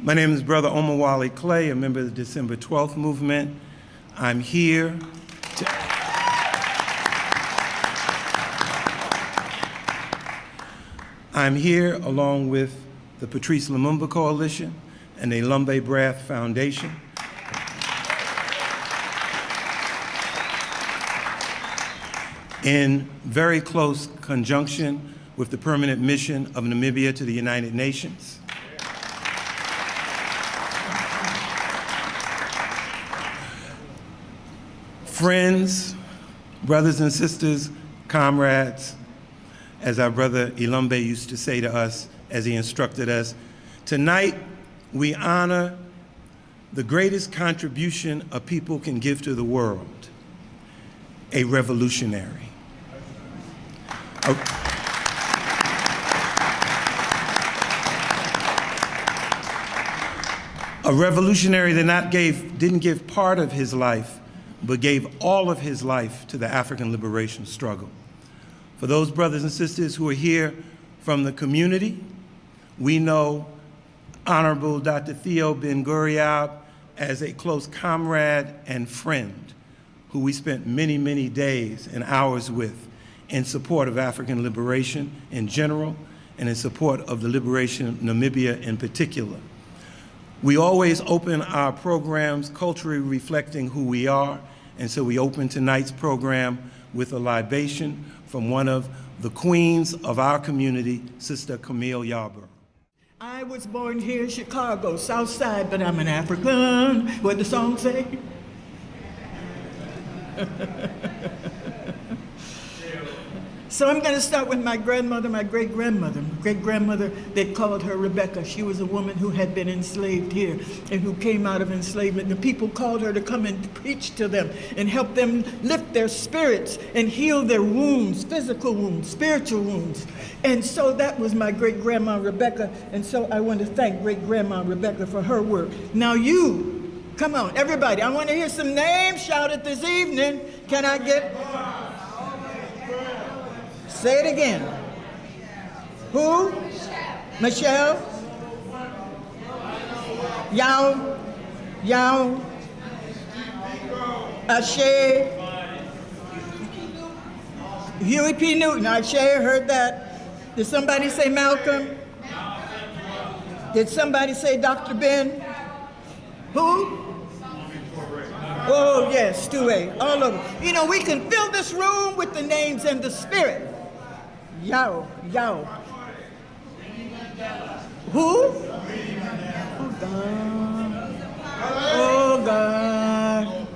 My name is Brother Omawale Clay, a member of the December 12th movement. I'm here along with the Patrice Lumumba Coalition and the Elombe Brath Foundation. In very close conjunction with the permanent mission of Namibia to the United Nations. Friends, brothers and sisters, comrades, as our brother Elombe used to say to us as he instructed us, tonight we honor the greatest contribution a people can give to the world, a revolutionary. A revolutionary that didn't give part of his life, but gave all of his life to the African liberation struggle. For those brothers and sisters who are here from the community, we know Honorable Dr. Theo-Ben Gurirab as a close comrade and friend who we spent many, many days and hours with in support of African liberation in general and in support of the liberation of Namibia in particular. We always open our programs culturally reflecting who we are, and so we open tonight's program with a libation from one of the queens of our community, Sister Camille Yarber. I was born here in Chicago, South Side, but I'm an African. What the song say? So I'm going to start with my grandmother, my great-grandmother. Great-grandmother, they called her Rebecca. She was a woman who had been enslaved here and who came out of enslavement. The people called her to come and preach to them and help them lift their spirits and heal their wounds, physical wounds, spiritual wounds. And so that was my great-grandma Rebecca. And so I want to thank great-grandma Rebecca for her work. Now you, come on, everybody. I want to hear some names shouted this evening. Can I get... Say it again. Who? Michelle? Yao? Yao? Ashe? Huey P. Newton. Ashe, heard that. Did somebody say Malcolm? Did somebody say Dr. Ben? Who? Oh, yes, Stu-A, all of them. You know, we can fill this room with the names and the spirit. Yao, Yao. Who? Oh, God. Oh, God.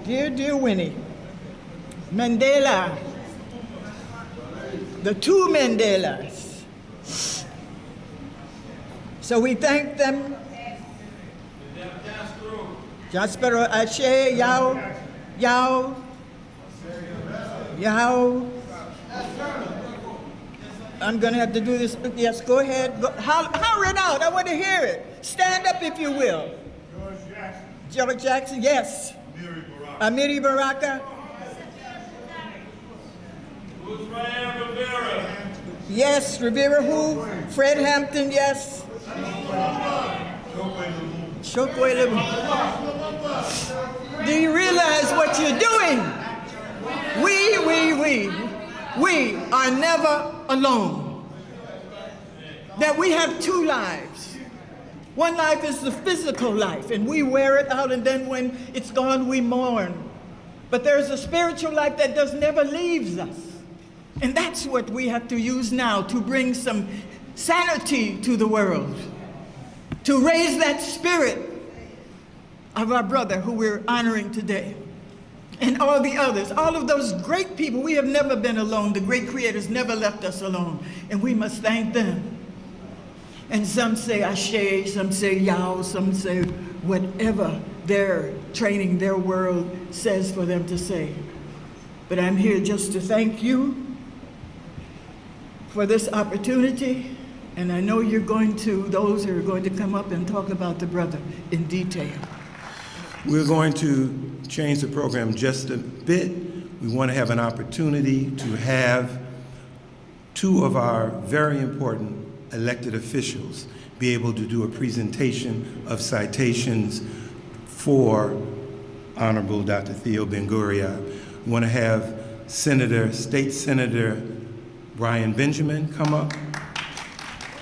Dear, dear Winnie. Mandela. The two Mandelas. So we thank them. Jaspero, Ashe, Yao, Yao, Yao. I'm going to have to do this. Yes, go ahead. Holler it out. I want to hear it. Stand up if you will. George Jackson, yes. Amiri Baraka. Rivera. Yes, Rivera who? Fred Hampton, yes. Chokwe Lumumba. Do you realize what you're doing? We are never alone. That we have two lives. One life is the physical life, and we wear it out, and then when it's gone, we mourn. But there's a spiritual life that never leaves us. And that's what we have to use now to bring some sanity to the world, to raise that spirit of our brother who we're honoring today, and all the others, all of those great people. We have never been alone. The great creators never left us alone, and we must thank them. And some say Ashe, some say Yao, some say whatever their training, their world says for them to say. But I'm here just to thank you for this opportunity, and I know you're going to, those who are going to come up and talk about the brother in detail. We're going to change the program just a bit. We want to have an opportunity to have two of our very important elected officials be able to do a presentation of citations for Honorable Dr. Theo-Ben Gurirab. We want to have State Senator Brian Benjamin come up.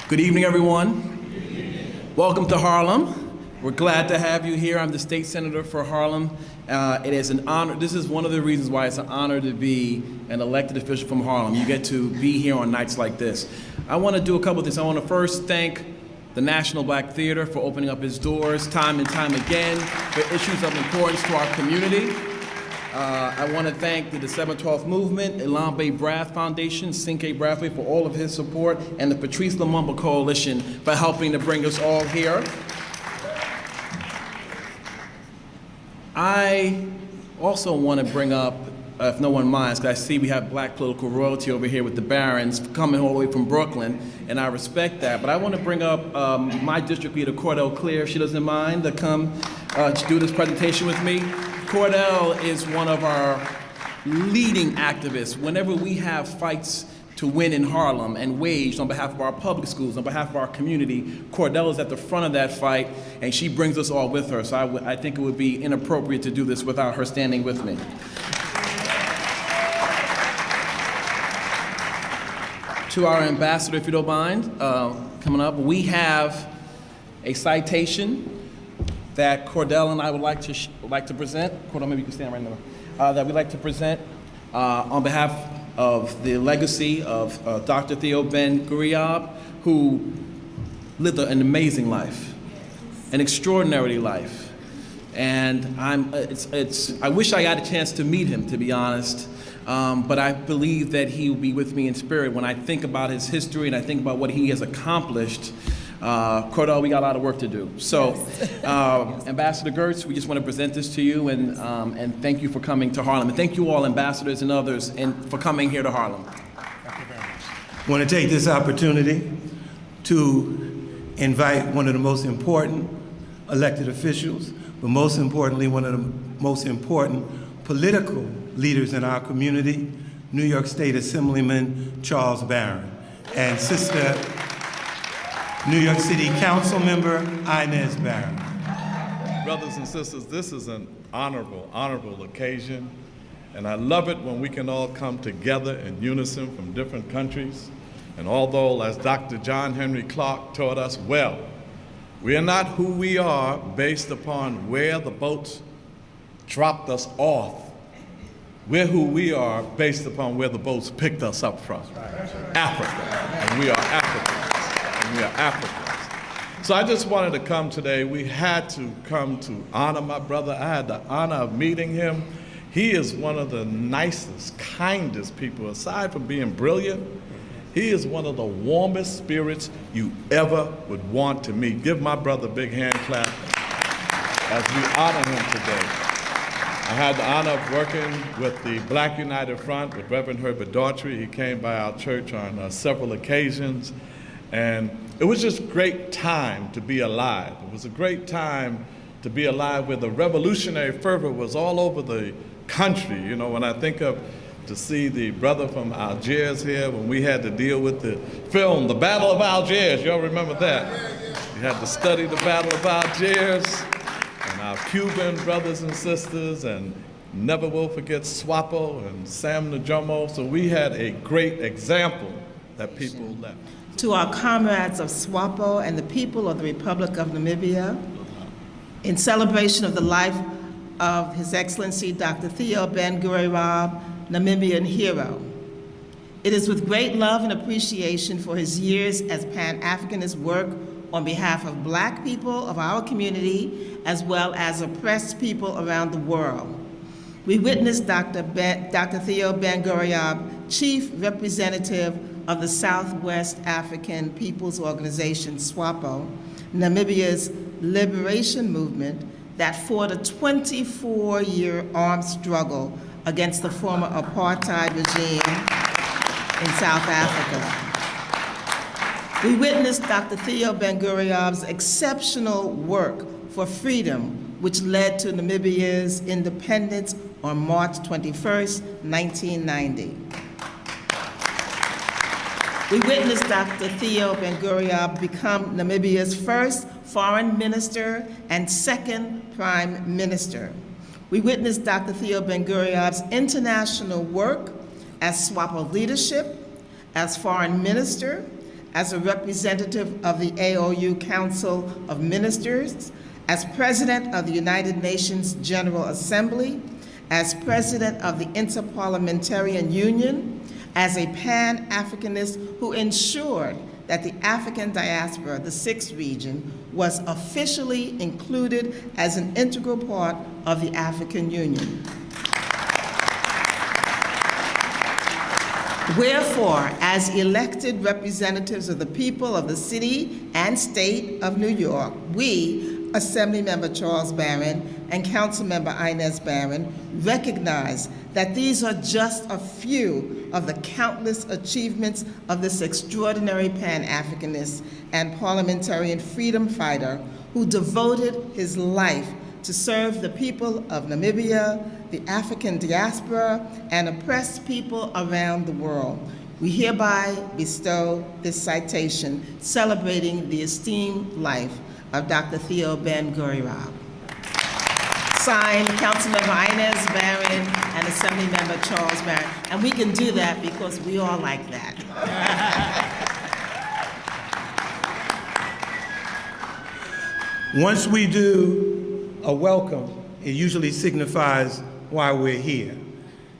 Good evening, everyone. Good evening. Welcome to Harlem. We're glad to have you here. I'm the state senator for Harlem. It is an honor. This is one of the reasons why it's an honor to be an elected official from Harlem. You get to be here on nights like this. I want to do a couple of things. I want to first thank the National Black Theater for opening up its doors time and time again for issues of importance to our community. I want to thank the 712 Movement, Elombe Brath Foundation, Cinque Brathway for all of his support, and the Patrice Lumumba Coalition for helping to bring us all here. I also want to bring up, if no one minds, because I see we have black political royalty over here with the Barons coming all the way from Brooklyn, and I respect that. But I want to bring up my district leader, Cordell Clear, if she doesn't mind, to come do this presentation with me. Cordell is one of our leading activists. Whenever we have fights to win in Harlem and waged on behalf of our public schools, on behalf of our community, Cordell is at the front of that fight, and she brings us all with her. So I think it would be inappropriate to do this without her standing with me. To our ambassador, if you don't mind, coming up, we have a citation that Cordell and I would like to present. Cordell, maybe you can stand right now. That we'd like to present on behalf of the legacy of Dr. Theo-Ben Gurirab, who lived an amazing life, an extraordinary life. And I wish I got a chance to meet him, to be honest, but I believe that he will be with me in spirit. When I think about his history and I think about what he has accomplished, Cordell, we got a lot of work to do. So, Ambassador Gertz, we just want to present this to you and thank you for coming to Harlem. And thank you all, ambassadors and others, for coming here to Harlem. Thank you very much. I want to take this opportunity to invite one of the most important elected officials, but most importantly, one of the most important political leaders in our community, New York State Assemblyman Charles Barron, and Sister New York City Council Member Inez Barron. Brothers and sisters, this is an honorable occasion, and I love it when we can all come together in unison from different countries. And although, as Dr. John Henry Clark taught us well, we are not who we are based upon where the boats dropped us off. We're who we are based upon where the boats picked us up from, Africa, and we are Africans. We are Africans. So I just wanted to come today. We had to come to honor my brother. I had the honor of meeting him. He is one of the nicest, kindest people. Aside from being brilliant, he is one of the warmest spirits you ever would want to meet. Give my brother a big hand clap as we honor him today. I had the honor of working with the Black United Front with Reverend Herbert Daughtry. He came by our church on several occasions. And it was just a great time to be alive. It was a great time to be alive where the revolutionary fervor was all over the country. You know, when I think of to see the brother from Algiers here, when we had to deal with the film, The Battle of Algiers, y'all remember that? We had to study the Battle of Algiers, and our Cuban brothers and sisters, and never will forget SWAPO and Sam Njomo. So we had a great example that people left. To our comrades of SWAPO and the people of the Republic of Namibia, in celebration of the life of His Excellency Dr. Theo-Ben Gurirab, Namibian hero. It is with great love and appreciation for his years as Pan-Africanist work on behalf of Black people of our community, as well as oppressed people around the world. We witnessed Dr. Theo-Ben Gurirab, Chief Representative of the Southwest African People's Organization, SWAPO, Namibia's liberation movement that fought a 24-year armed struggle against the former apartheid regime in South Africa. We witnessed Dr. Theo-Ben Gurirab's exceptional work for freedom, which led to Namibia's independence on March 21st, 1990. We witnessed Dr. Theo-Ben Gurirab become Namibia's first foreign minister and second prime minister. We witnessed Dr. Theo-Ben Gurirab's international work as SWAPO leadership, as foreign minister, as a representative of the AOU Council of Ministers, as president of the United Nations General Assembly, as president of the Interparliamentarian Union, as a Pan-Africanist who ensured that the African diaspora, the 6th region, was officially included as an integral part of the African Union. Wherefore, as elected representatives of the people of the city and state of New York, we, Assemblymember Charles Barron and Councilmember Inez Barron, recognize that these are just a few of the countless achievements of this extraordinary Pan-Africanist and parliamentarian freedom fighter who devoted his life to serve the people of Namibia, the African diaspora, and oppressed people around the world. We hereby bestow this citation celebrating the esteemed life of Dr. Theo-Ben Gurirab. Signed, Councilmember Inez Barron and Assemblymember Charles Barron. And we can do that because we all like that. Once we do a welcome, it usually signifies why we're here.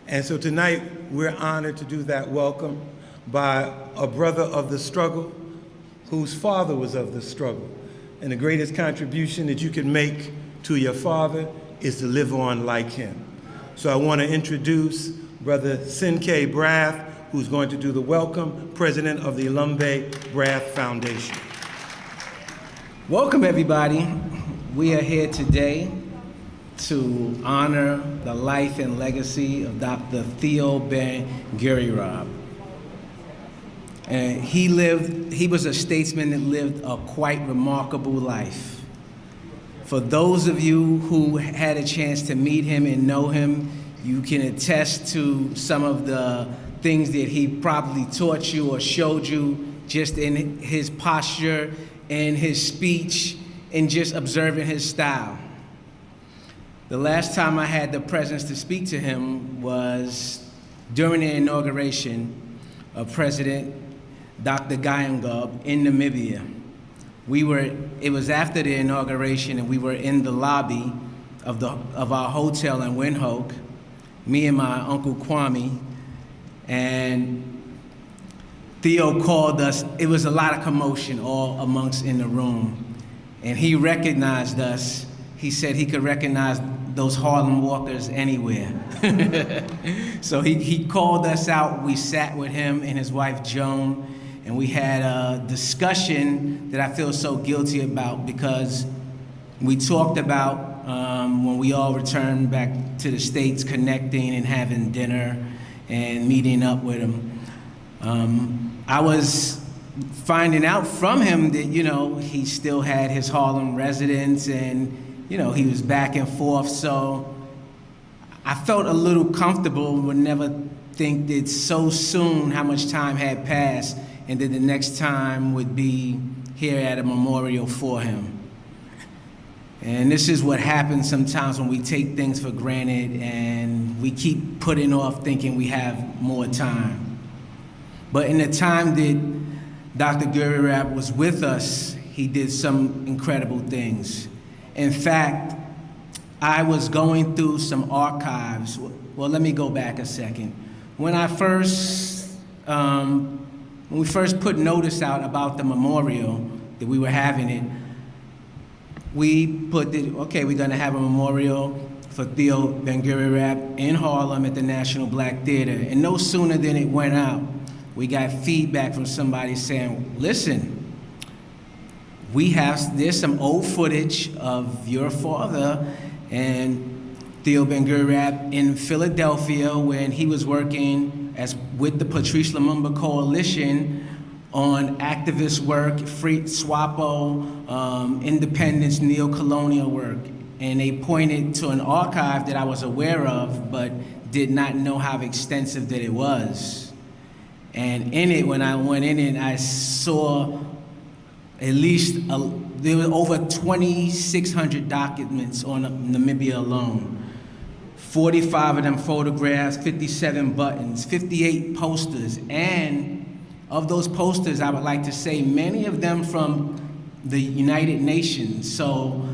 And so tonight, we're honored to do that welcome by a brother of the struggle whose father was of the struggle. And the greatest contribution that you can make to your father is to live on like him. So I want to introduce Brother Sinke Brath, who's going to do the welcome, president of the Elombe Brath Foundation. Welcome, everybody. We are here today to honor the life and legacy of Dr. Theo-Ben Gurirab. And he was a statesman that lived a quite remarkable life. For those of you who had a chance to meet him and know him, you can attest to some of the things that he probably taught you or showed you just in his posture, in his speech, and just observing his style. The last time I had the presence to speak to him was during the inauguration of President Dr. Gurirab in Namibia. It was after the inauguration, and we were in the lobby of our hotel in Windhoek, me and my Uncle Kwame, and Theo called us. It was a lot of commotion all amongst in the room, and he recognized us. He said he could recognize those Harlem walkers anywhere. So he called us out. We sat with him and his wife Joan, and we had a discussion that I feel so guilty about, because we talked about when we all returned back to the States, connecting and having dinner and meeting up with him. I was finding out from him that, he still had his Harlem residence, and, he was back and forth. So I felt a little comfortable, would never think that so soon how much time had passed, and that the next time would be here at a memorial for him. And this is what happens sometimes when we take things for granted and we keep putting off thinking we have more time. But in the time that Dr. Gurirab was with us, he did some incredible things. In fact, I was going through some archives. Well, let me go back a second. When we first put notice out about the memorial, that we were having it, we put it, okay, we're gonna have a memorial for Theo-Ben Gurirab in Harlem at the National Black Theater. And no sooner than it went out, we got feedback from somebody saying, listen, there's some old footage of your father and Theo-Ben Gurirab in Philadelphia when he was working with the Patrice Lumumba Coalition on activist work, free SWAPO, independence, neo-colonial work. And they pointed to an archive that I was aware of, but did not know how extensive that it was. And in it, when I went in it, I saw at least, there were over 2,600 documents on Namibia alone. 45 of them photographs, 57 buttons, 58 posters, and of those posters, I would like to say many of them from the United Nations. So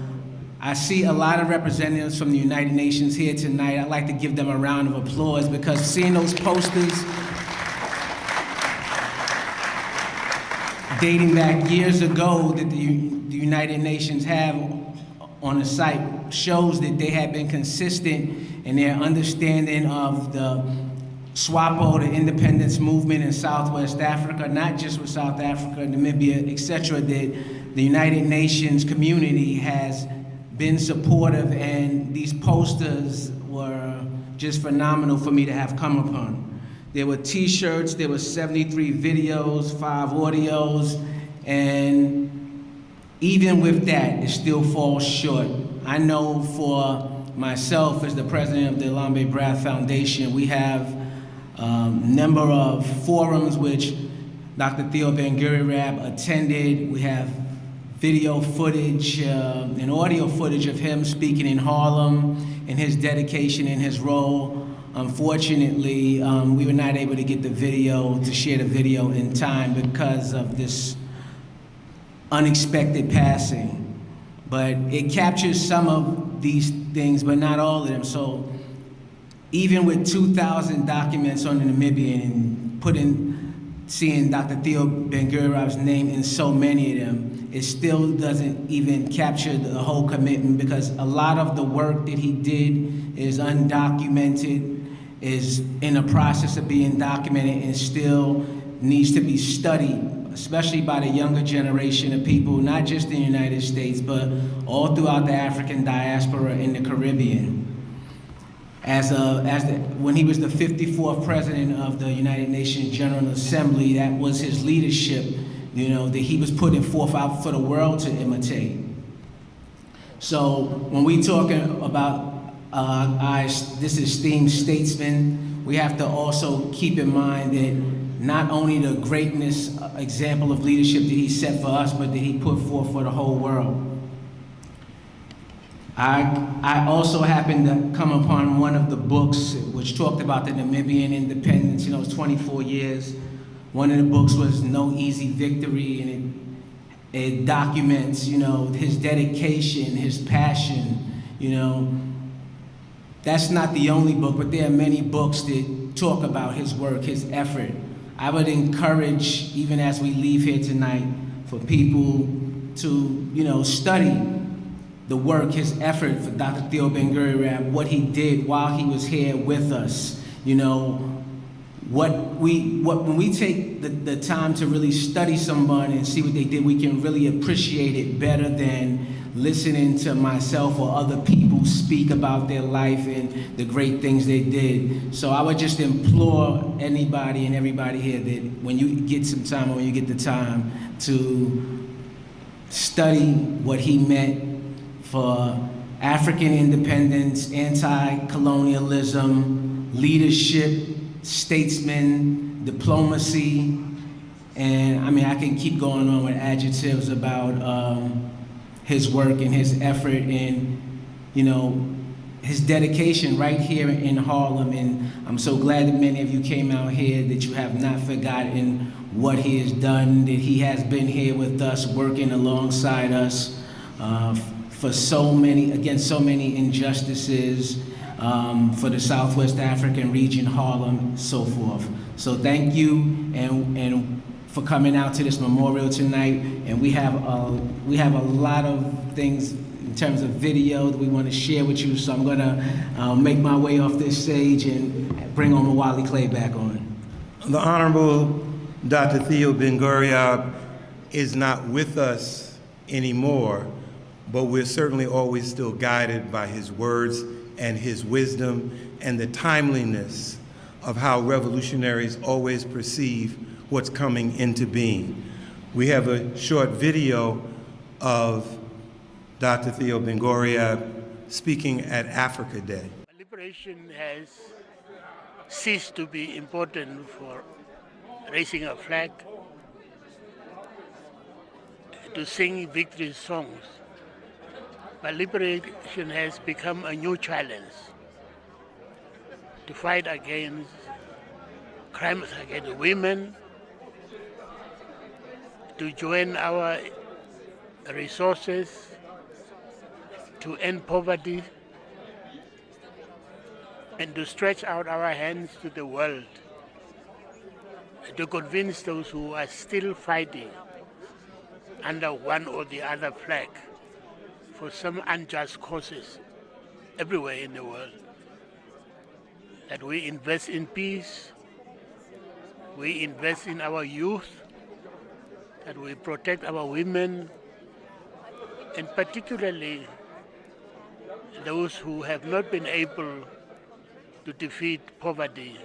I see a lot of representatives from the United Nations here tonight. I'd like to give them a round of applause because seeing those posters dating back years ago that the United Nations have on the site shows that they have been consistent in their understanding of the SWAPO, the independence movement in Southwest Africa, not just with South Africa, Namibia, etc., that the United Nations community has been supportive, and these posters were just phenomenal for me to have come upon. There were t-shirts, there were 73 videos, 5 audios, and even with that, it still falls short. I know for myself, as the president of the Elombe Brath Foundation, we have a number of forums which Dr. Theo-Ben Gurirab attended. We have video footage and audio footage of him speaking in Harlem and his dedication and his role. Unfortunately, we were not able to get the video, to share the video in time because of this unexpected passing. But it captures some of these things, but not all of them. So even with 2,000 documents on the Namibian and seeing Dr. Theo-Ben Gurirab's name in so many of them, it still doesn't even capture the whole commitment, because a lot of the work that he did is undocumented, is in the process of being documented, and still needs to be studied, especially by the younger generation of people, not just in the United States, but all throughout the African diaspora in the Caribbean. When he was the 54th president of the United Nations General Assembly, that was his leadership, you know, that he was putting forth out for the world to imitate. So when we talking about this esteemed statesman, we have to also keep in mind that not only the greatness example of leadership that he set for us, but that he put forth for the whole world. I also happened to come upon one of the books which talked about the Namibian independence. You know, it's 24 years. One of the books was No Easy Victory, and it documents, you know, his dedication, his passion, you know. That's not the only book, but there are many books that talk about his work, his effort. I would encourage, even as we leave here tonight, for people to, you know, study the work, his effort for Dr. Theo-Ben Gurirab, what he did while he was here with us. You know, when we take the time to really study someone and see what they did, we can really appreciate it better than listening to myself or other people speak about their life and the great things they did. So I would just implore anybody and everybody here that when you get some time, or when you get the time, to study what he meant for African independence, anti-colonialism, leadership, statesman, diplomacy, and I mean, I can keep going on with adjectives about his work and his effort and, you know, his dedication right here in Harlem. And I'm so glad that many of you came out here, that you have not forgotten what he has done, that he has been here with us, working alongside us for so many, against so many injustices, for the Southwest African region, Harlem, so forth. So thank you, and for coming out to this memorial tonight. And we have a lot of things in terms of video that we want to share with you. So I'm gonna make my way off this stage and bring on Wally Clay back on. The Honorable Dr. Theo-Ben Gurirab is not with us anymore, but we're certainly always still guided by his words and his wisdom and the timeliness of how revolutionaries always perceive what's coming into being. We have a short video of Dr. Theo-Ben Gurirab speaking at Africa Day. Liberation has ceased to be important for raising a flag, to sing victory songs. But liberation has become a new challenge to fight against crimes against women, to join our resources to end poverty, and to stretch out our hands to the world to convince those who are still fighting under one or the other flag for some unjust causes everywhere in the world, that we invest in peace, we invest in our youth, that we protect our women, and particularly those who have not been able to defeat poverty,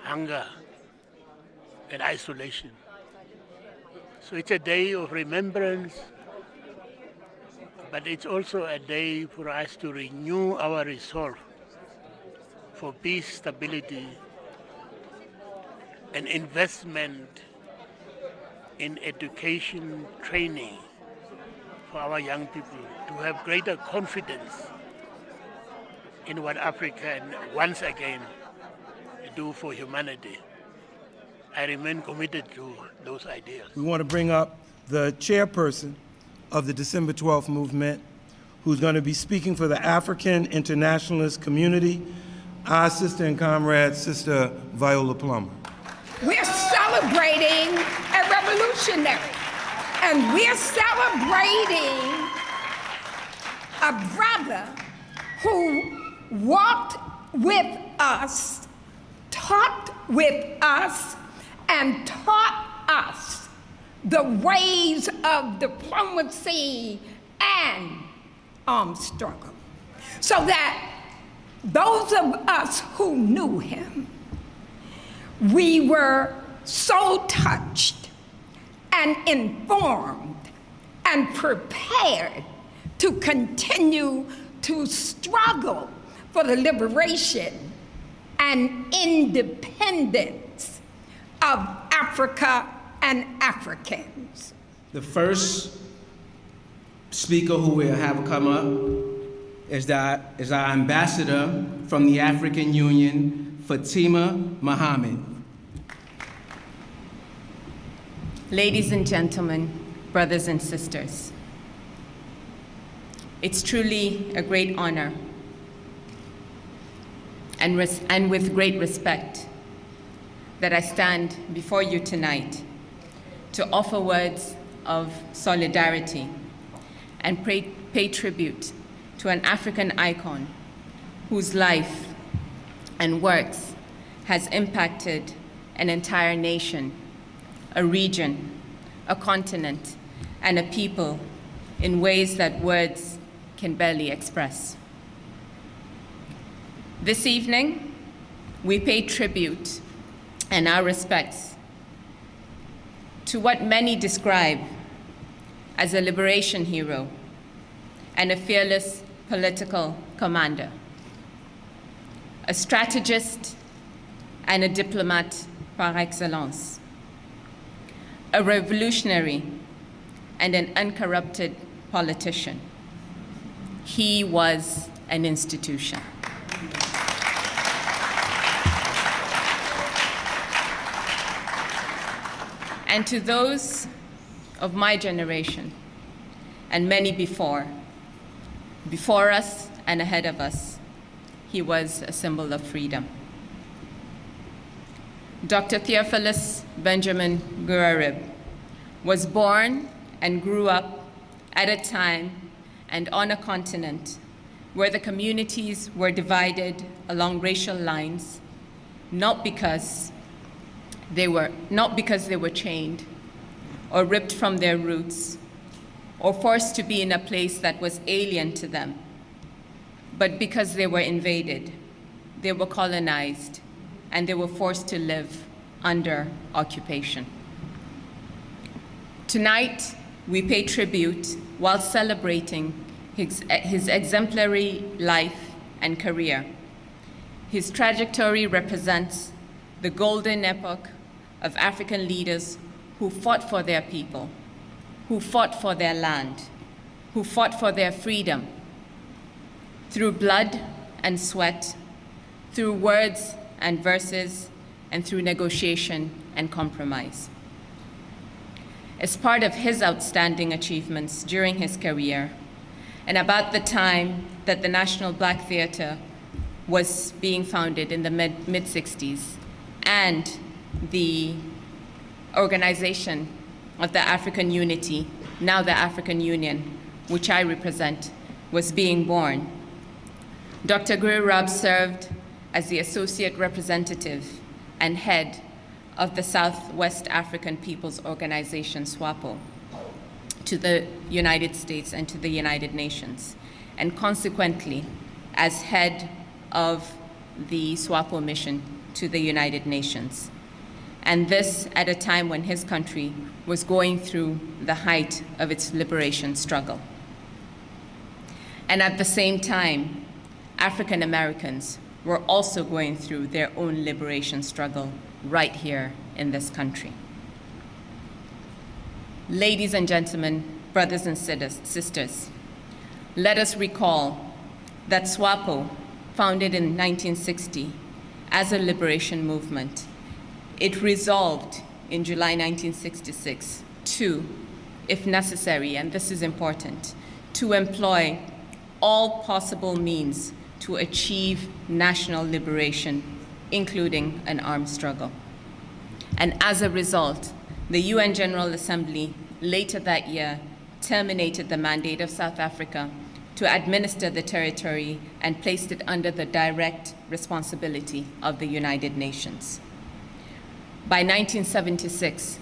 hunger, and isolation. So it's a day of remembrance, but it's also a day for us to renew our resolve for peace, stability, and investment in education training for our young people to have greater confidence in what Africa can once again do for humanity. I remain committed to those ideas. We want to bring up the chairperson of the December 12th movement, who's going to be speaking for the African internationalist community, our sister and comrade, Sister Viola Plummer. We're celebrating a revolutionary, and we're celebrating a brother who walked with us, talked with us, and taught us the ways of diplomacy and armed struggle, so that those of us who knew him, we were so touched and informed and prepared to continue to struggle for the liberation and independence of Africa and Africans. The first speaker who will have come up is our ambassador from the African Union, Fatima Mohammed. Ladies and gentlemen, brothers and sisters, it's truly a great honor and with great respect that I stand before you tonight to offer words of solidarity and pay tribute to an African icon whose life and works has impacted an entire nation, a region, a continent, and a people in ways that words can barely express. This evening, we pay tribute and our respects to what many describe as a liberation hero and a fearless political commander, a strategist and a diplomat par excellence, a revolutionary and an uncorrupted politician. He was an institution. And to those of my generation and many before us and ahead of us, he was a symbol of freedom. Dr. Theophilus Benjamin Gurirab was born and grew up at a time and on a continent where the communities were divided along racial lines, not because they were chained or ripped from their roots or forced to be in a place that was alien to them, but because they were invaded, they were colonized, and they were forced to live under occupation. Tonight, we pay tribute while celebrating his exemplary life and career. His trajectory represents the golden epoch of African leaders who fought for their people, who fought for their land, who fought for their freedom through blood and sweat, through words and verses, and through negotiation and compromise. As part of his outstanding achievements during his career, and about the time that the National Black Theatre was being founded in the mid-60s, and the organization of the African Unity, now the African Union, which I represent, was being born, Dr. Gurirab served as the associate representative and head of the Southwest African Peoples Organization, SWAPO, to the United States and to the United Nations, and consequently as head of the SWAPO mission to the United Nations. And this at a time when his country was going through the height of its liberation struggle. And at the same time, African Americans were also going through their own liberation struggle right here in this country. Ladies and gentlemen, brothers and sisters, let us recall that SWAPO, founded in 1960 as a liberation movement, it resolved in July 1966 to, if necessary, and this is important, to employ all possible means to achieve national liberation, including an armed struggle. And as a result, the UN General Assembly later that year terminated the mandate of South Africa to administer the territory and placed it under the direct responsibility of the United Nations. By 1976,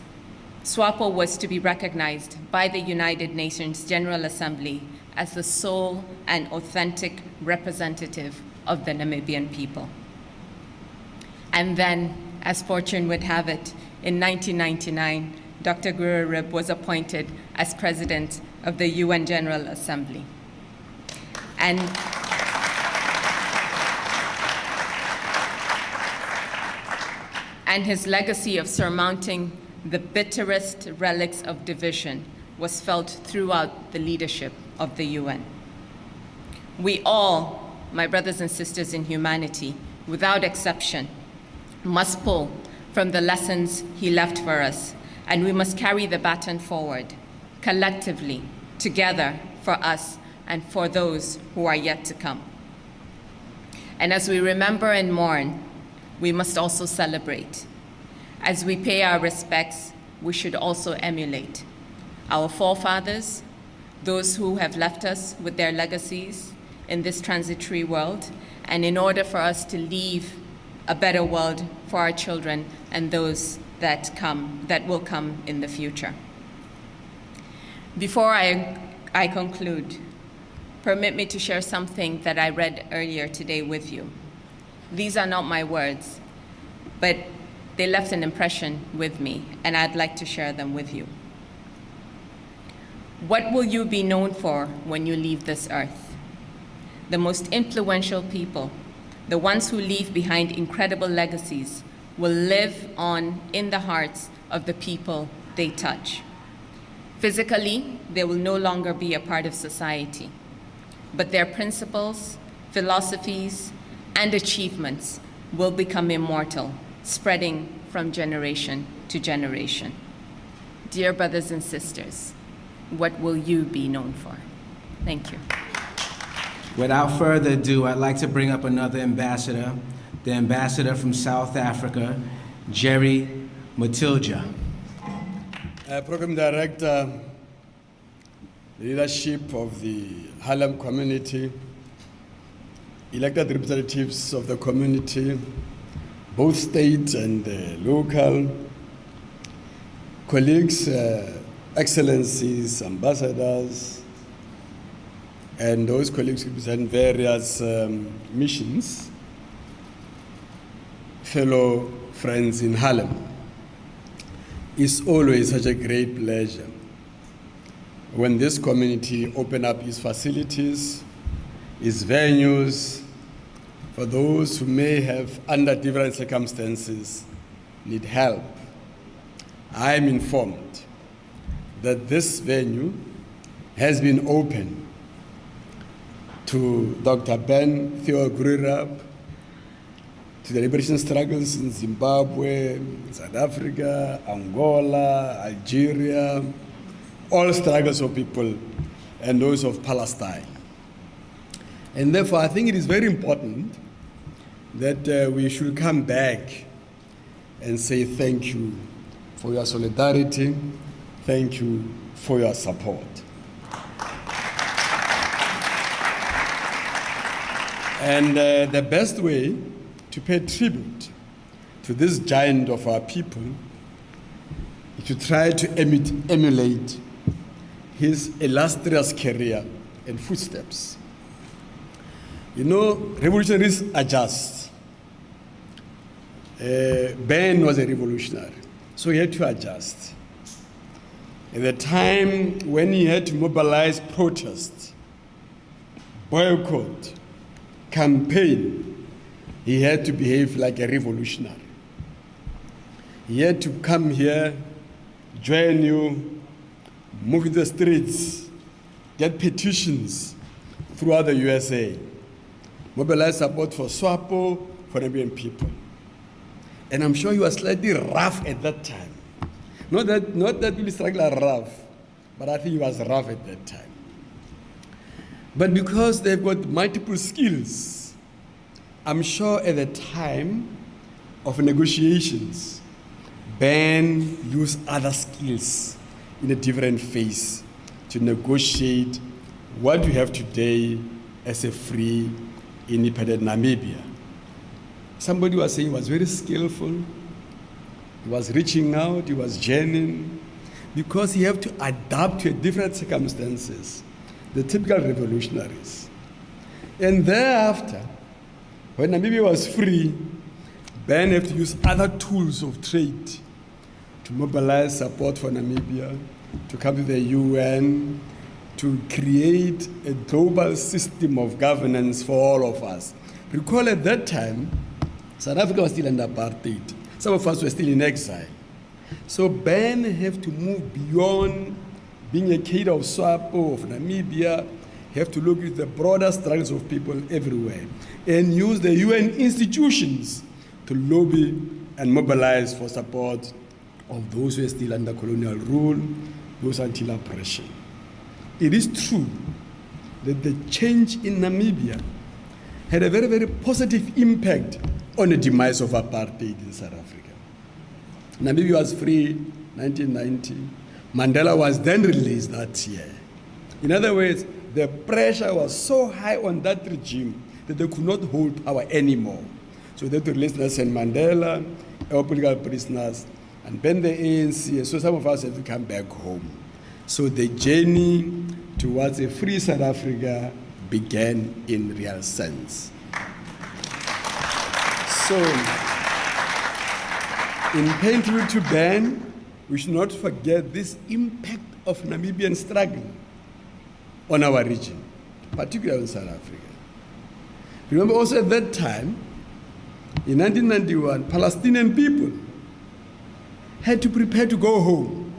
SWAPO was to be recognized by the United Nations General Assembly as the sole and authentic representative of the Namibian people. And then, as fortune would have it, in 1999, Dr. Gurirab was appointed as president of the UN General Assembly. And his legacy of surmounting the bitterest relics of division was felt throughout the leadership of the UN. We all, my brothers and sisters in humanity, without exception, must pull from the lessons he left for us, and we must carry the baton forward, collectively, together, for us and for those who are yet to come. And as we remember and mourn, we must also celebrate. As we pay our respects, we should also emulate our forefathers, those who have left us with their legacies in this transitory world, and in order for us to leave a better world for our children and those that will come in the future. Before I conclude, permit me to share something that I read earlier today with you. These are not my words, but they left an impression with me, and I'd like to share them with you. What will you be known for when you leave this earth? The most influential people, the ones who leave behind incredible legacies, will live on in the hearts of the people they touch. Physically, they will no longer be a part of society, but their principles, philosophies, and achievements will become immortal, spreading from generation to generation. Dear brothers and sisters, what will you be known for? Thank you. Without further ado, I'd like to bring up another ambassador, the ambassador from South Africa, Jerry Matilja. Program Director, leadership of the Harlem community, elected representatives of the community, both state and local, colleagues, excellencies, ambassadors, and those colleagues represent various missions, fellow friends in Harlem. It's always such a great pleasure when this community opens up its facilities, its venues, for those who may have, under different circumstances, need help I am informed that this venue has been open to Dr. Theo-Ben Gurirab, to the liberation struggles in Zimbabwe, South Africa, Angola, Algeria, all struggles of people and those of Palestine. And therefore, I think it is very important that we should come back and say thank you for your solidarity, thank you for your support. And the best way to pay tribute to this giant of our people is to try to emulate his illustrious career and footsteps. You know, revolutionaries adjust. Ben was a revolutionary, so he had to adjust. At the time when he had to mobilize protest, boycott, campaign, he had to behave like a revolutionary. He had to come here, join you, move in the streets, get petitions throughout the USA, mobilize support for SWAPO, for Namibian people. And I'm sure he was slightly rough at that time. Not that people struggle are rough, but I think he was rough at that time. But because they've got multiple skills, I'm sure at the time of negotiations, Ben used other skills in a different phase to negotiate what we have today as a free, independent Namibia. Somebody was saying he was very skillful, he was reaching out, he was journeying, because he had to adapt to different circumstances, the typical revolutionaries. And thereafter, when Namibia was free, Ben had to use other tools of trade to mobilize support for Namibia, to come to the UN, to create a global system of governance for all of us. Recall at that time, South Africa was still under apartheid. Some of us were still in exile. So Ben had to move beyond being a kid of SWAPO, of Namibia. He had to look at the broader struggles of people everywhere and use the UN institutions to lobby and mobilize for support of those who are still under colonial rule, those until oppression. It is true that the change in Namibia had a very, very positive impact on the demise of apartheid in South Africa. Namibia was free 1990. Mandela was then released that year. In other words, the pressure was so high on that regime that they could not hold power anymore. So they had to release Nelson Mandela, our political prisoners, and ban the ANC, and so some of us had to come back home. So the journey towards a free South Africa began in real sense. So, in paying tribute to Ben, we should not forget this impact of Namibian struggle on our region, particularly in South Africa. Remember also at that time, in 1991, Palestinian people had to prepare to go home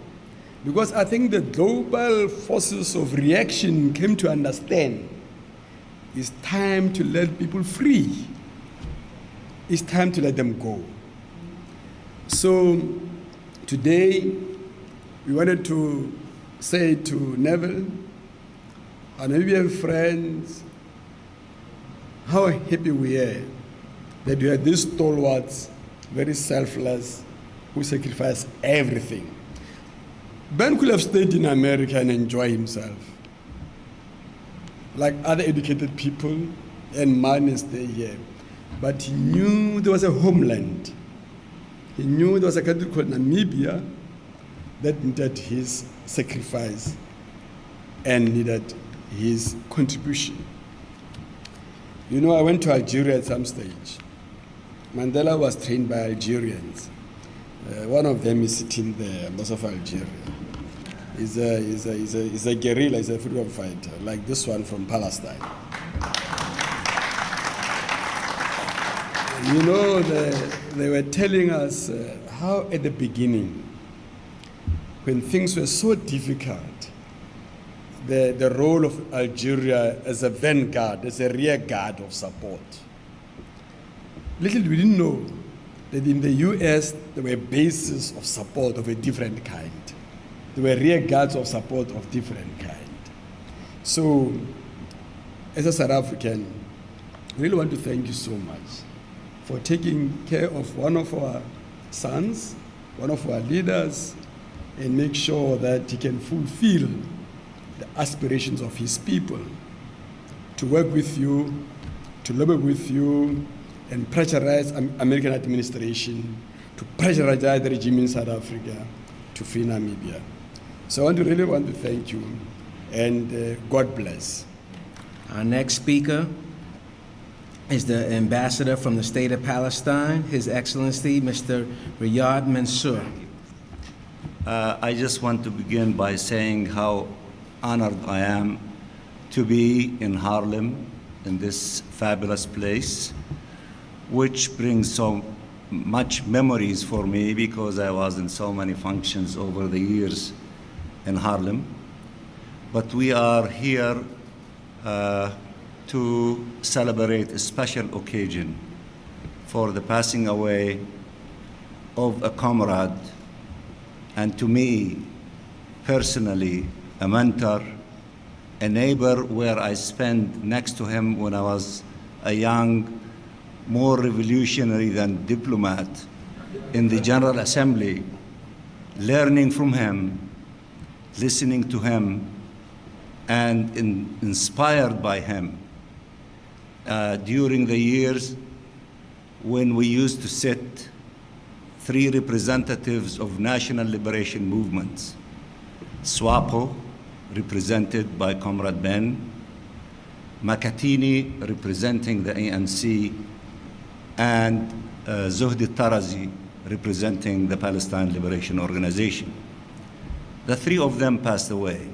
because I think the global forces of reaction came to understand it's time to let people free. It's time to let them go. So today, we wanted to say to Neville, our Namibian friends, how happy we are that we had these stalwarts, very selfless, who sacrificed everything. Ben could have stayed in America and enjoy himself, like other educated people, and money and stay here. But he knew there was a homeland. He knew there was a country called Namibia that needed his sacrifice and needed his contribution. You know, I went to Algeria at some stage. Mandela was trained by Algerians. One of them is sitting there, boss of Algeria. He's a guerrilla, he's a freedom fighter, like this one from Palestine. You know, they were telling us how at the beginning, when things were so difficult, the role of Algeria as a vanguard, as a rear guard of support. Little we didn't know that in the US, there were bases of support of a different kind. There were rear guards of support of different kind. So, as a South African, I really want to thank you so much for taking care of one of our sons, one of our leaders, and make sure that he can fulfill the aspirations of his people, to work with you, to lobby with you, and pressurize American administration, to pressurize the regime in South Africa, to free Namibia. So I really want to thank you, and God bless. Our next speaker is the ambassador from the state of Palestine, His Excellency, Mr. Riyad Mansour. I just want to begin by saying how honored I am to be in Harlem, in this fabulous place, which brings so much memories for me because I was in so many functions over the years in Harlem. But we are here to celebrate a special occasion for the passing away of a comrade, and to me, personally, a mentor, a neighbor where I spent next to him when I was a young, more revolutionary than diplomat in the General Assembly, learning from him, listening to him, and inspired by him. During the years when we used to sit, 3 representatives of national liberation movements, SWAPO, represented by Comrade Ben, Makatini, representing the ANC, and Zuhdi Tarazi, representing the Palestine Liberation Organization. The 3 of them passed away.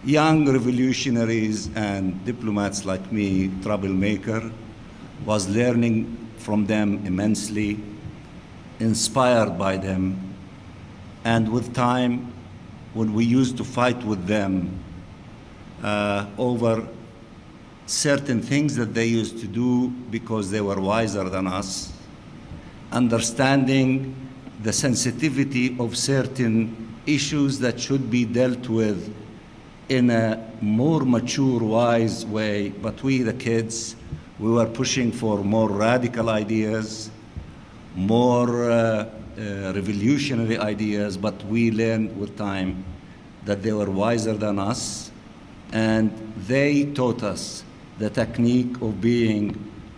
Young revolutionaries and diplomats like me, troublemaker, was learning from them immensely, inspired by them, and with time, when we used to fight with them over certain things that they used to do because they were wiser than us, understanding the sensitivity of certain issues that should be dealt with in a more mature, wise way. But we, the kids, we were pushing for more radical ideas, more revolutionary ideas, but we learned with time that they were wiser than us, and they taught us the technique of being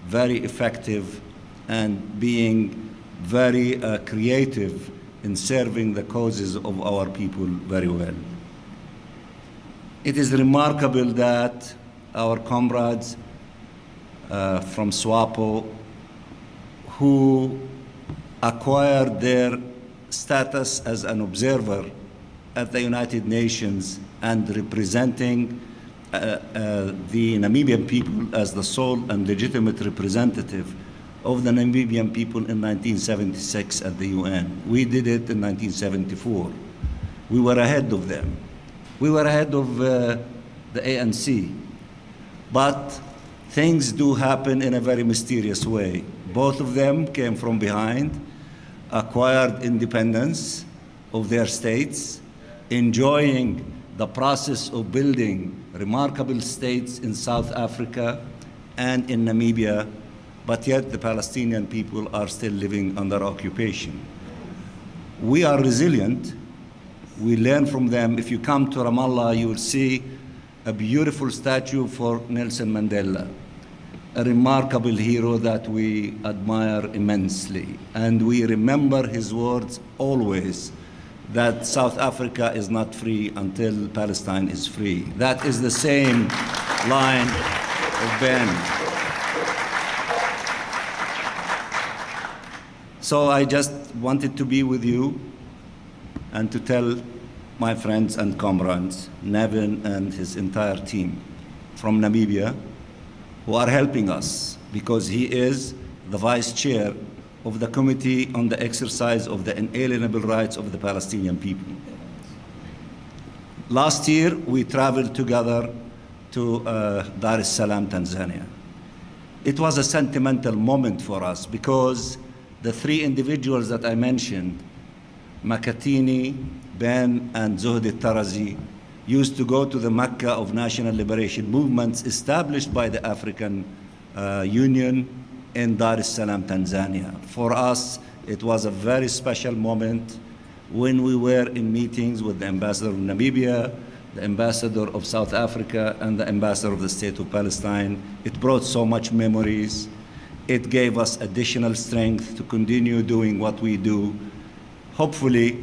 very effective and being very creative in serving the causes of our people very well. It is remarkable that our comrades from SWAPO, who acquired their status as an observer at the United Nations and representing the Namibian people as the sole and legitimate representative of the Namibian people in 1976 at the UN. We did it in 1974. We were ahead of them. We were ahead of the ANC. But things do happen in a very mysterious way. Both of them came from behind, acquired independence of their states, enjoying the process of building remarkable states in South Africa and in Namibia, but yet the Palestinian people are still living under occupation. We are resilient. We learn from them. If you come to Ramallah, you will see a beautiful statue for Nelson Mandela, a remarkable hero that we admire immensely. And we remember his words always, that South Africa is not free until Palestine is free. That is the same line of Ben. So I just wanted to be with you and to tell my friends and comrades, Nevin and his entire team from Namibia, who are helping us, because he is the vice chair of the Committee on the Exercise of the Inalienable Rights of the Palestinian People. Last year, we traveled together to Dar es Salaam, Tanzania. It was a sentimental moment for us because the three individuals that I mentioned, Makatini, Ben, and Zuhdi Tarazi, used to go to the Mecca of national liberation movements established by the African Union in Dar es Salaam, Tanzania. For us, it was a very special moment when we were in meetings with the ambassador of Namibia, the ambassador of South Africa, and the ambassador of the State of Palestine. It brought so much memories. It gave us additional strength to continue doing what we do, hopefully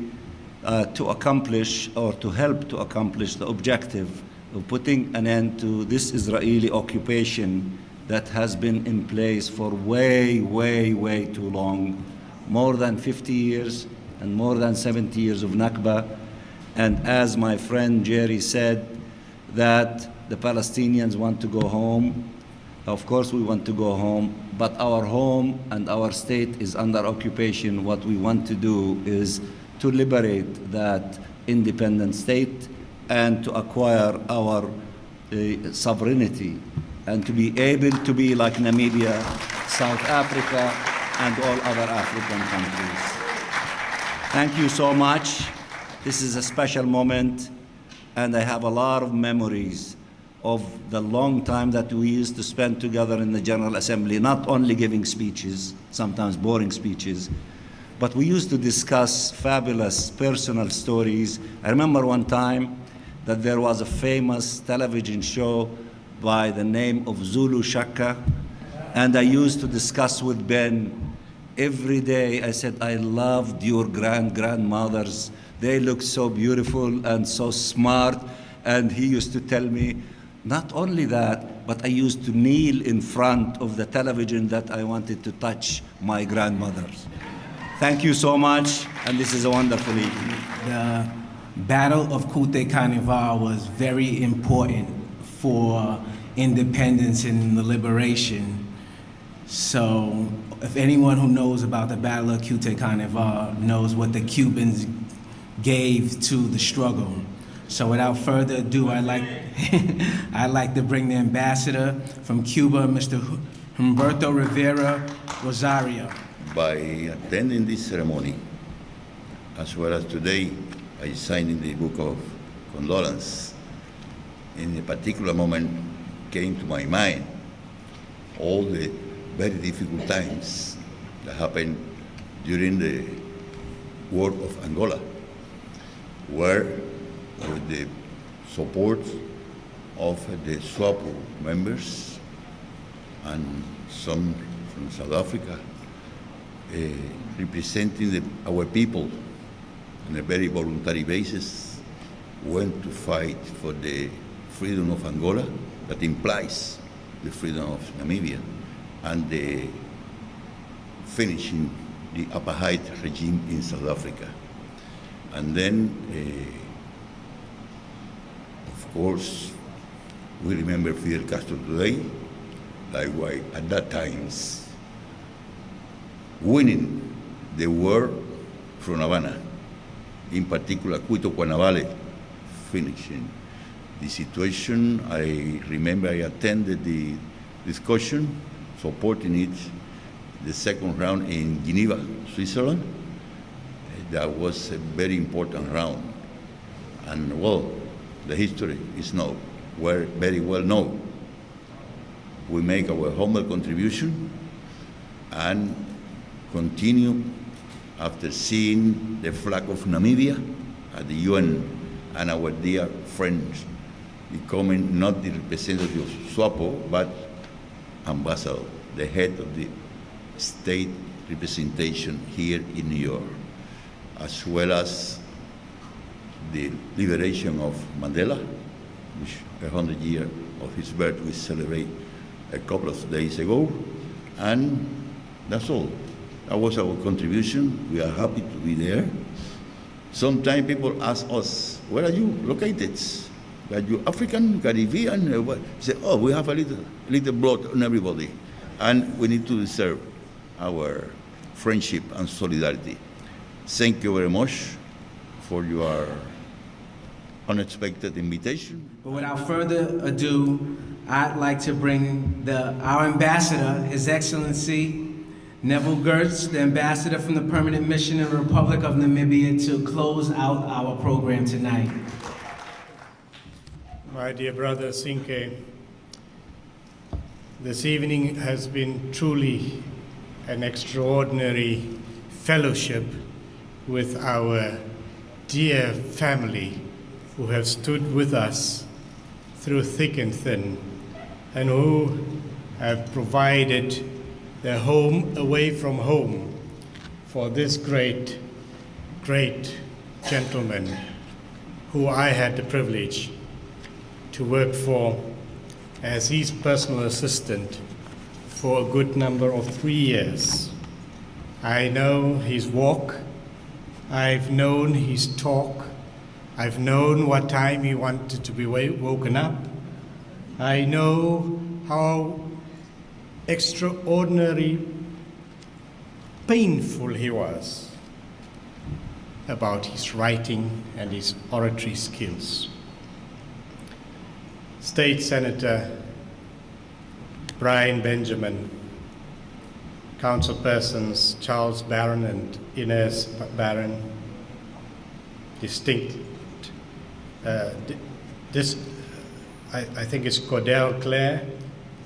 to accomplish or to help to accomplish the objective of putting an end to this Israeli occupation that has been in place for way, way, way too long, more than 50 years and more than 70 years of Nakba. And as my friend Jerry said, that the Palestinians want to go home. Of course we want to go home, but our home and our state is under occupation. What we want to do is to liberate that independent state and to acquire our sovereignty and to be able to be like Namibia, South Africa, and all other African countries. Thank you so much. This is a special moment, and I have a lot of memories of the long time that we used to spend together in the General Assembly, not only giving speeches, sometimes boring speeches, but we used to discuss fabulous personal stories. I remember one time that there was a famous television show by the name of Zulu Shaka, and I used to discuss with Ben every day. I said, I loved your grandmothers. They looked so beautiful and so smart. And he used to tell me, not only that, but I used to kneel in front of the television that I wanted to touch my grandmothers. Thank you so much, and this is a wonderful evening. The Battle of Kute Carnival was very important for independence and the liberation. So if anyone who knows about the Battle of Kute Carnival knows what the Cubans gave to the struggle. So without further ado, I'd like to bring the ambassador from Cuba, Mr. Humberto Rivera Rosario. By attending this ceremony, as well as today, I signed in the book of condolence. In a particular moment came to my mind all the very difficult times that happened during the War of Angola, where with the support of the SWAPO members and some from South Africa, representing our people on a very voluntary basis, went to fight for the freedom of Angola, that implies the freedom of Namibia, and the finishing the apartheid regime in South Africa. And then, of course, we remember Fidel Castro today, likewise at that time, winning the war from Havana, in particular Cuito Cuanavale, finishing the situation. I remember I attended the discussion, supporting it, the second round in Geneva, Switzerland. That was a very important round. And well, the history is known, very well known. We make our humble contribution and continue after seeing the flag of Namibia at the UN and our dear friends becoming not the representative of SWAPO, but ambassador, the head of the state representation here in New York, as well as the liberation of Mandela, which 100 years of his birth we celebrate a couple of days ago, and that's all. That was our contribution. We are happy to be there. Sometimes people ask us, where are you located? Are you African, Caribbean? Say, oh, we have a little blood on everybody, and we need to deserve our friendship, and solidarity. Thank you very much for your unexpected invitation. But without further ado, I'd like to bring our ambassador, His Excellency Neville Gertz, the ambassador from the Permanent Mission in the Republic of Namibia, to close out our program tonight. My dear brother Sinke, this evening has been truly an extraordinary fellowship with our dear family who have stood with us through thick and thin, and who have provided their home away from home for this great, great gentleman who I had the privilege to work for as his personal assistant for a good number of 3 years. I know his walk, I've known his talk, I've known what time he wanted to be woken up. I know how extraordinary painful he was about his writing and his oratory skills. State Senator Brian Benjamin, Councilpersons Charles Barron and Inez Barron, distinct, I think it's Cordell Clare,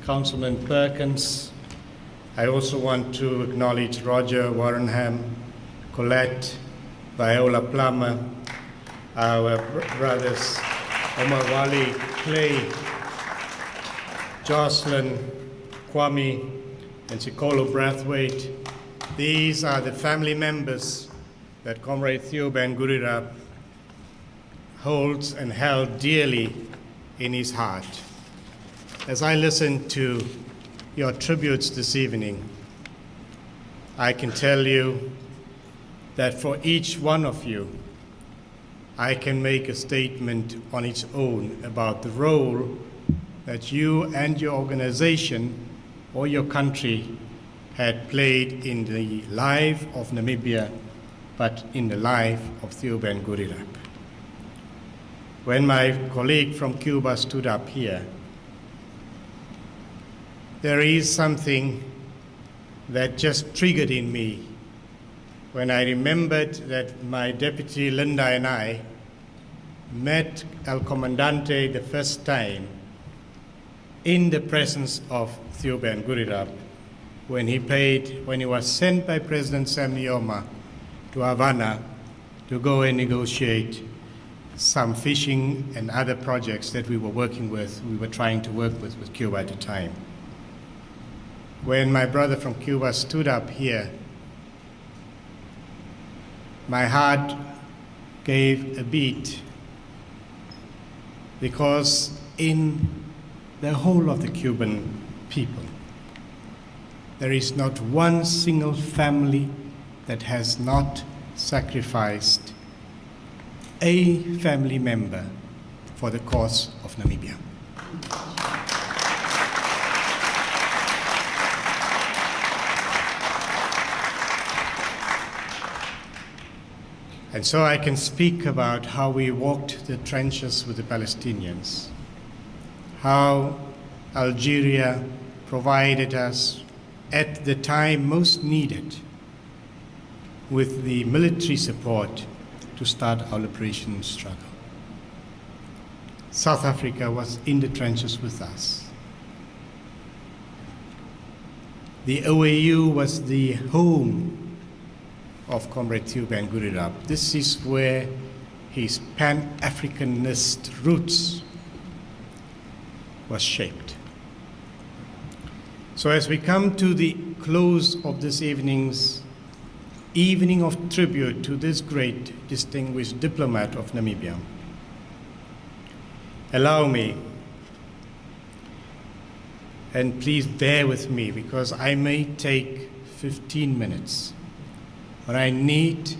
Councilman Perkins. I also want to acknowledge Roger Warrenham, Colette, Viola Plummer, our brothers Omar Wali, Clay, Jocelyn, Kwame, and Sikolo Brathwaite. These are the family members that Comrade Theo-Ben Gurirab holds and held dearly in his heart. As I listen to your tributes this evening, I can tell you that for each one of you, I can make a statement on its own about the role that you and your organization or your country had played in the life of Namibia, but in the life of Theo-Ben Gurirab. When my colleague from Cuba stood up here, there is something that just triggered in me when I remembered that my deputy Linda and I met El Comandante the first time in the presence of Theo-Ben Gurirab when he was sent by President Sam Nujoma to Havana to go and negotiate some fishing and other projects that we were trying to work with Cuba at the time. When my brother from Cuba stood up here, my heart gave a beat, because in the whole of the Cuban people, there is not one single family that has not sacrificed a family member for the cause of Namibia. And so I can speak about how we walked the trenches with the Palestinians, how Algeria provided us at the time most needed with the military support to start our liberation struggle. South Africa was in the trenches with us. The OAU was the home of Comrade Theo-Ben Gurirab. This is where his Pan-Africanist roots was shaped. So as we come to the close of this evening of tribute to this great, distinguished diplomat of Namibia, allow me, and please bear with me because I may take 15 minutes, but I need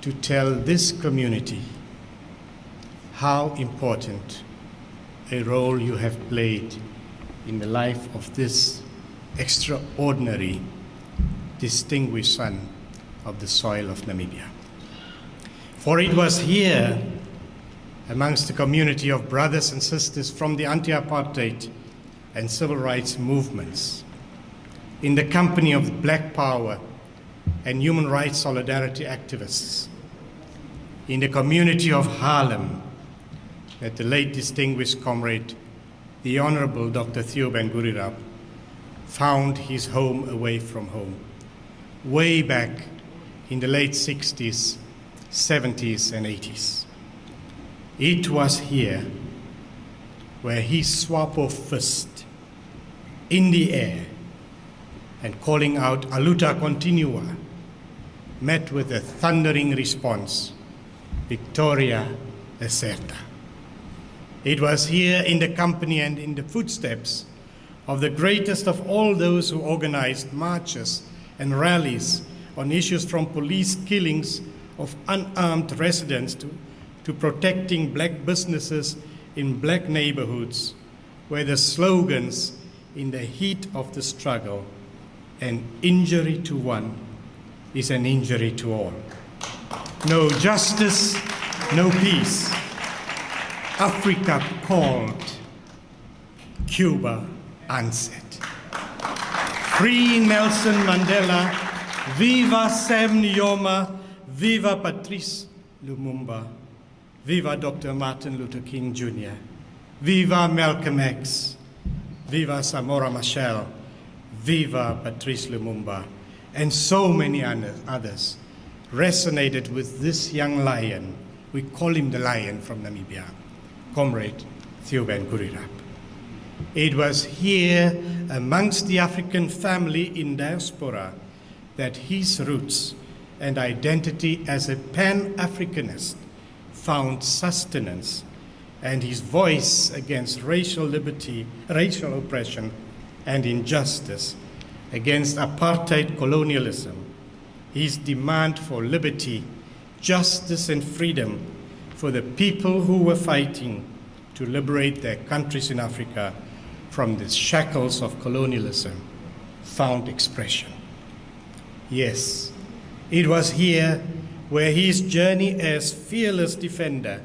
to tell this community how important a role you have played in the life of this extraordinary, distinguished son of the soil of Namibia. For it was here, amongst the community of brothers and sisters from the anti-apartheid and civil rights movements, in the company of Black Power and human rights solidarity activists, in the community of Harlem, that the late distinguished comrade, the Honorable Dr. Theo-Ben Gurirab, found his home away from home, way back in the late 60s, 70s, and 80s. It was here where he SWAPO fist in the air and calling out "Aluta continua" met with a thundering response, "Victoria Acerta." It was here in the company and in the footsteps of the greatest of all those who organized marches and rallies on issues from police killings of unarmed residents to protecting black businesses in black neighborhoods, where the slogans in the heat of the struggle, "An injury to one is an injury to all." No justice, no peace. Africa called, Cuba answered. Free Nelson Mandela, viva Sam Nujoma, viva Patrice Lumumba, viva Dr. Martin Luther King Jr., viva Malcolm X, viva Samora Machel, viva Patrice Lumumba, and so many others resonated with this young lion. We call him the lion from Namibia, Comrade Theo-Ben Gurirab. It was here amongst the African family in diaspora that his roots and identity as a Pan-Africanist found sustenance, and his voice against racial liberty, racial oppression, and injustice, against apartheid colonialism, his demand for liberty, justice, and freedom for the people who were fighting to liberate their countries in Africa from the shackles of colonialism, found expression. Yes, it was here where his journey as fearless defender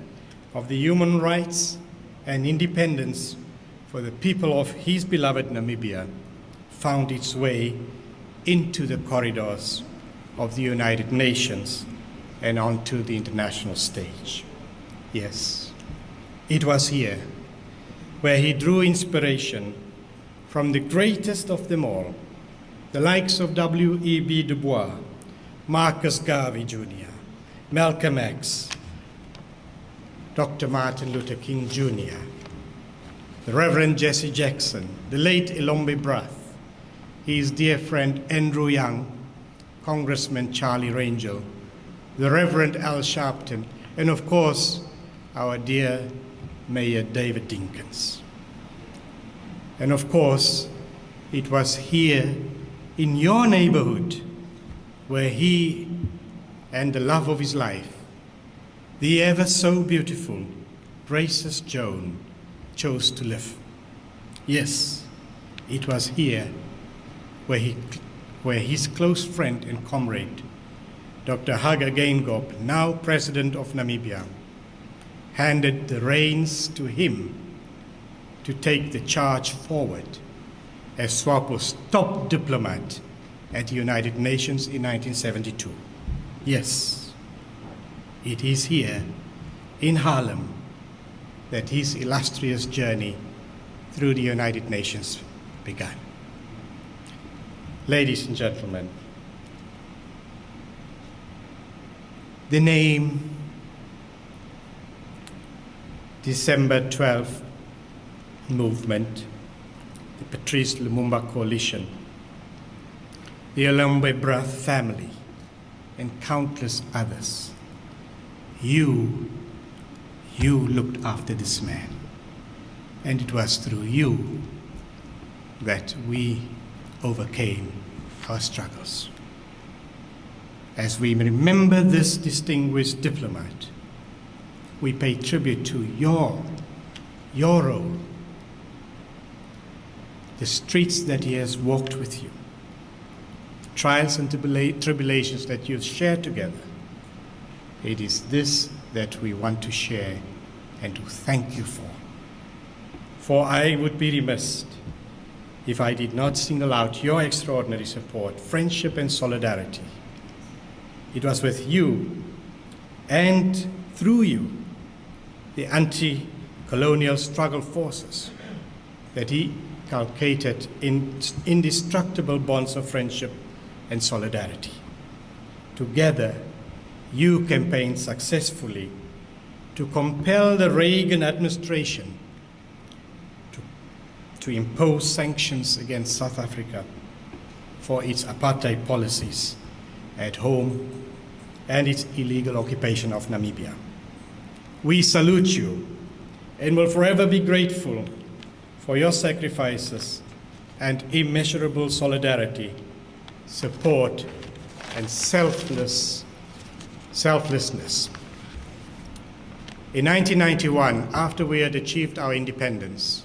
of the human rights and independence for the people of his beloved Namibia found its way into the corridors of the United Nations and onto the international stage. Yes, it was here where he drew inspiration from the greatest of them all, the likes of W.E.B. Du Bois, Marcus Garvey Jr., Malcolm X, Dr. Martin Luther King Jr., the Reverend Jesse Jackson, the late Elombe Brath, his dear friend Andrew Young, Congressman Charlie Rangel, the Reverend Al Sharpton, and of course, our dear Mayor David Dinkins. And of course, it was here in your neighborhood where he and the love of his life, the ever so beautiful Gracious Joan, chose to live. Yes, it was here where his close friend and comrade, Dr. Haga Geingob, now President of Namibia, handed the reins to him to take the charge forward as SWAPO's top diplomat at the United Nations in 1972. Yes, it is here in Harlem that his illustrious journey through the United Nations began. Ladies and gentlemen, the name December 12th movement, the Patrice Lumumba Coalition, the Elombe Brath family, and countless others. You looked after this man, and it was through you that we overcame our struggles. As we remember this distinguished diplomat, we pay tribute to your role, the streets that he has walked with you, trials and tribulations that you've shared together. It is this that we want to share and to thank you for. For I would be remiss if I did not single out your extraordinary support, friendship, and solidarity. It was with you and through you, the anti-colonial struggle forces, that he inculcated indestructible bonds of friendship and solidarity. Together, you campaigned successfully to compel the Reagan administration to impose sanctions against South Africa for its apartheid policies at home and its illegal occupation of Namibia. We salute you and will forever be grateful for your sacrifices and immeasurable solidarity, support, and selflessness. In 1991, after we had achieved our independence,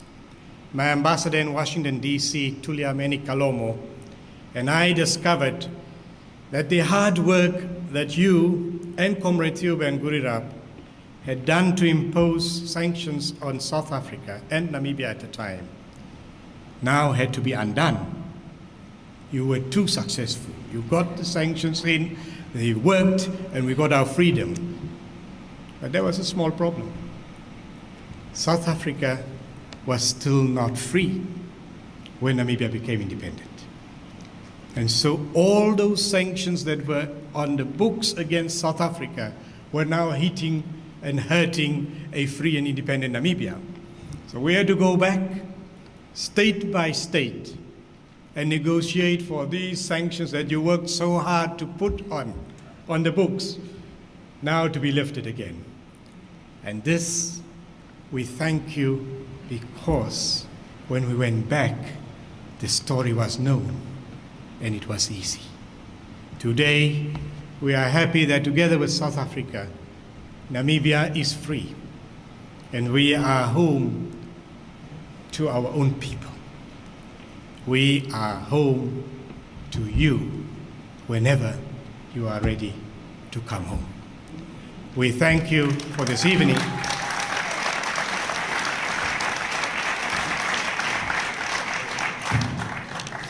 my ambassador in Washington, D.C., Tuliameni Kalomo, and I discovered that the hard work that you and Comrade Theo-Ben Gurirab had done to impose sanctions on South Africa and Namibia at the time now had to be undone. You were too successful. You got the sanctions in, they worked, and we got our freedom. But there was a small problem. South Africa was still not free when Namibia became independent. And so all those sanctions that were on the books against South Africa were now hitting and hurting a free and independent Namibia. So we had to go back state by state and negotiate for these sanctions that you worked so hard to put on the books, now to be lifted again. And this, we thank you, because when we went back, the story was known and it was easy. Today, we are happy that together with South Africa, Namibia is free and we are home to our own people. We are home to you whenever you are ready to come home. We thank you for this evening.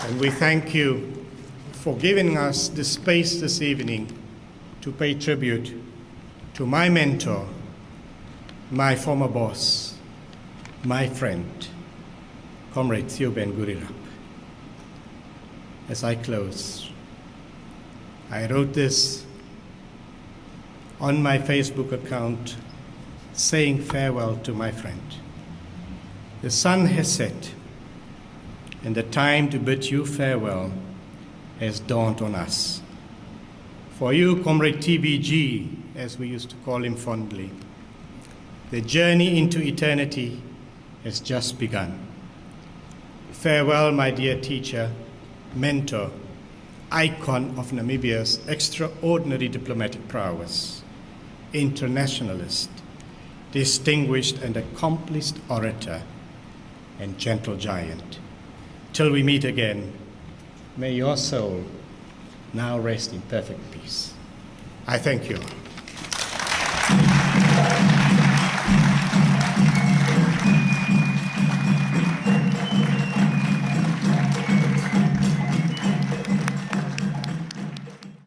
And we thank you for giving us the space this evening to pay tribute to my mentor, my former boss, my friend, Comrade Theo-Ben Gurirab. As I close, I wrote this on my Facebook account, saying farewell to my friend. The sun has set, and the time to bid you farewell has dawned on us. For you, Comrade TBG, as we used to call him fondly, the journey into eternity has just begun. Farewell, my dear teacher, mentor, icon of Namibia's extraordinary diplomatic prowess, internationalist, distinguished and accomplished orator, and gentle giant. Till we meet again, may your soul now rest in perfect peace. I thank you all.